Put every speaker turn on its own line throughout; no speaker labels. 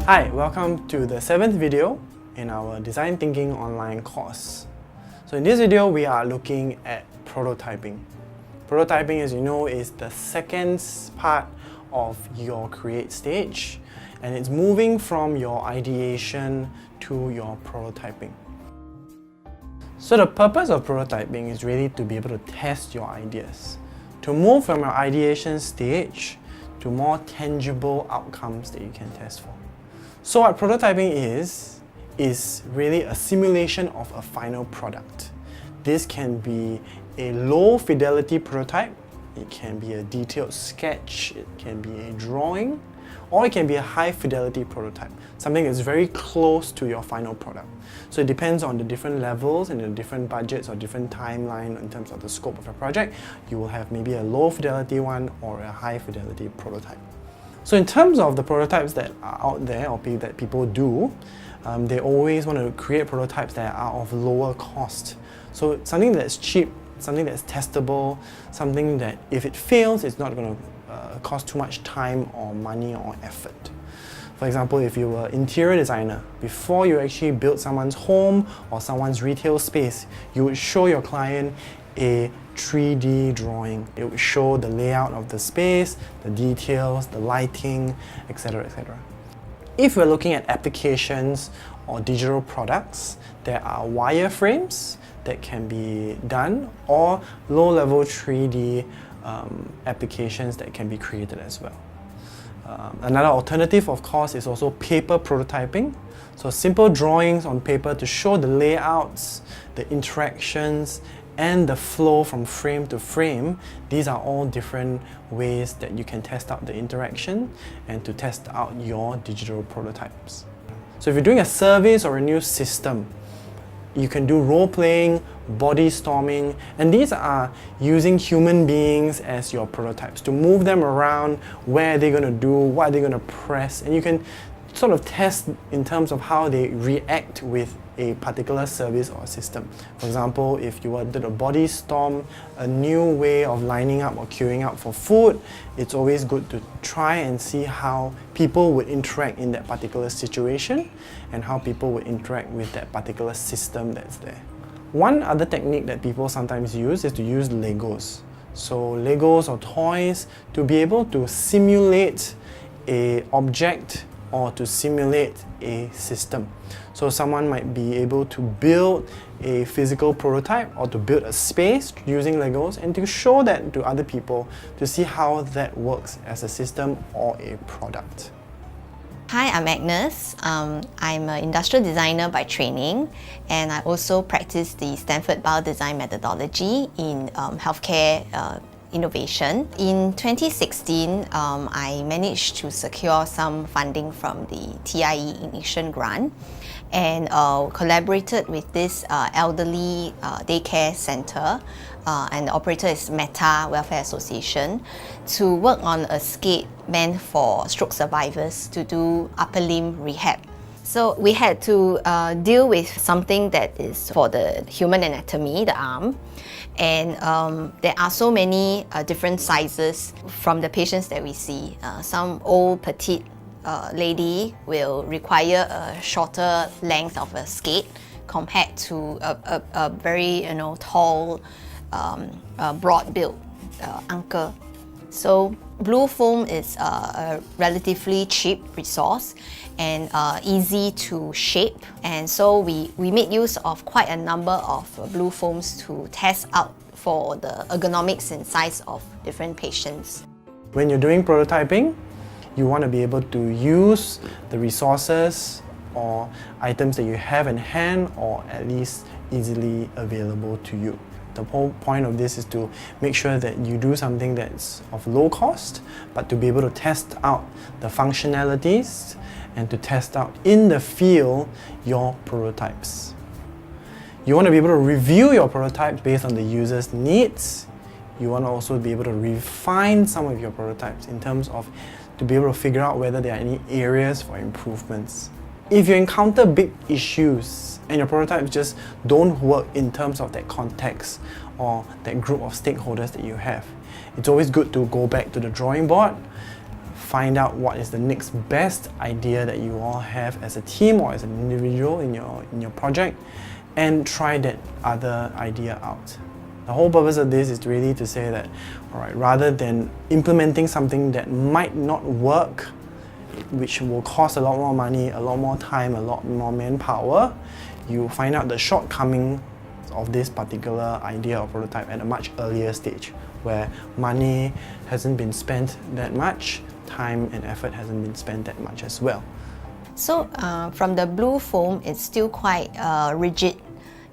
Hi, welcome to the 7th video in our Design Thinking online course. So in this video, we are looking at prototyping. Prototyping, as you know, is the second part of your create stage, and it's moving from your ideation to your prototyping. So the purpose of prototyping is really to be able to test your ideas, to move from your ideation stage to more tangible outcomes that you can test for. So what prototyping is really a simulation of a final product. This can be a low fidelity prototype, it can be a detailed sketch, it can be a drawing, or it can be a high fidelity prototype, something that's very close to your final product. So it depends on the different levels and the different budgets or different timeline in terms of the scope of your project. You will have maybe a low fidelity one or a high fidelity prototype. So in terms of the prototypes that are out there or that people do, they always want to create prototypes that are of lower cost. So something that's cheap, something that's testable, something that if it fails, it's not going to cost too much time or money or effort. For example, if you were an interior designer, before you actually build someone's home or someone's retail space, you would show your client a 3D drawing. It would show the layout of the space, the details, the lighting, etc. etc. If we're looking at applications or digital products, there are wireframes that can be done or low-level 3D applications that can be created as well. Another alternative, of course, is also paper prototyping. So simple drawings on paper to show the layouts, the interactions, and the flow from frame to frame. These are all different ways that you can test out the interaction and to test out your digital prototypes. So if you're doing a service or a new system, you can do role-playing, body storming, and these are using human beings as your prototypes to move them around, where they're going to do, what they're going to press, and you can sort of test in terms of how they react with a particular service or system. For example, if you wanted to body storm a new way of lining up or queuing up for food, it's always good to try and see how people would interact in that particular situation and how people would interact with that particular system that's there. One other technique that people sometimes use is to use Legos. So Legos or toys to be able to simulate an object or to simulate a system. So someone might be able to build a physical prototype or to build a space using Legos and to show that to other people to see how that works as a system or a product.
Hi, I'm Agnes. I'm an industrial designer by training, and I also practice the Stanford Biodesign methodology in healthcare innovation. In 2016, I managed to secure some funding from the TIE Ignition grant and collaborated with this elderly daycare center, and the operator is Meta Welfare Association, to work on a skate meant for stroke survivors to do upper limb rehab. So we had to deal with something that is for the human anatomy, the arm, and there are so many different sizes from the patients that we see. Some old petite lady will require a shorter length of a skate compared to a very tall, broad-built uncle. So blue foam is a relatively cheap resource and easy to shape, and so we made use of quite a number of blue foams to test out for the ergonomics and size of different patients.
When you're doing prototyping, you want to be able to use the resources or items that you have in hand or at least easily available to you. The whole point of this is to make sure that you do something that's of low cost, but to be able to test out the functionalities and to test out in the field your prototypes. You want to be able to review your prototypes based on the user's needs. You want to also be able to refine some of your prototypes in terms of to be able to figure out whether there are any areas for improvements. If you encounter big issues and your prototypes just don't work in terms of that context or that group of stakeholders that you have, it's always good to go back to the drawing board, find out what is the next best idea that you all have as a team or as an individual in your project, and try that other idea out. The whole purpose of this is really to say that, alright, rather than implementing something that might not work, which will cost a lot more money, a lot more time, a lot more manpower, you find out the shortcoming of this particular idea or prototype at a much earlier stage, where money hasn't been spent that much, time and effort hasn't been spent that much as well.
So from the blue foam, it's still quite rigid.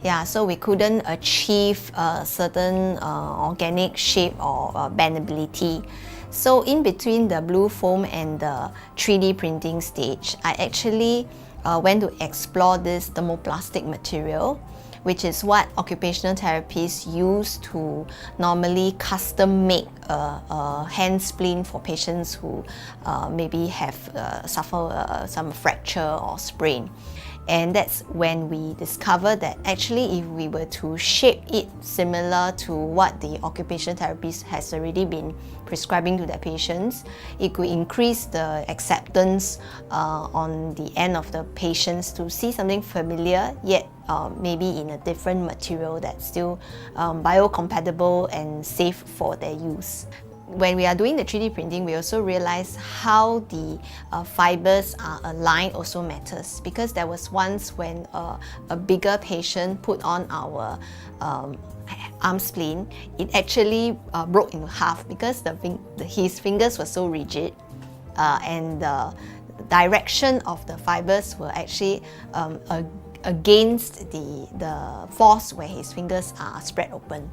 Yeah, so we couldn't achieve a certain organic shape or bendability. So in between the blue foam and the 3D printing stage, I actually went to explore this thermoplastic material, which is what occupational therapists use to normally custom make a hand splint for patients who maybe have suffered some fracture or sprain. And that's when we discovered that actually if we were to shape it similar to what the occupational therapist has already been prescribing to their patients, it could increase the acceptance on the end of the patients to see something familiar, yet maybe in a different material that's still biocompatible and safe for their use. When we are doing the 3D printing, we also realize how the fibers are aligned also matters, because there was once when a bigger patient put on our arm splint, it actually broke into half because his fingers were so rigid and the direction of the fibers were actually against the force where his fingers are spread open.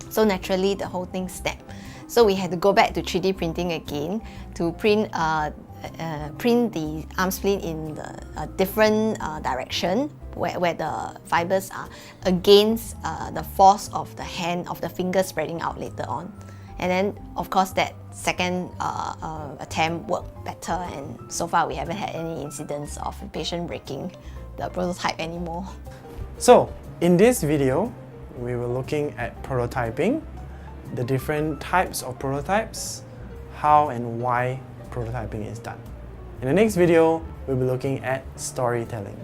So naturally the whole thing snapped. So we had to go back to 3D printing again to print the arm splint in a different direction where the fibers are against the force of the hand, of the finger spreading out later on. And then of course that second attempt worked better, and so far we haven't had any incidents of a patient breaking the prototype anymore.
So in this video, we were looking at prototyping, the different types of prototypes, how and why prototyping is done. In the next video, we'll be looking at storytelling.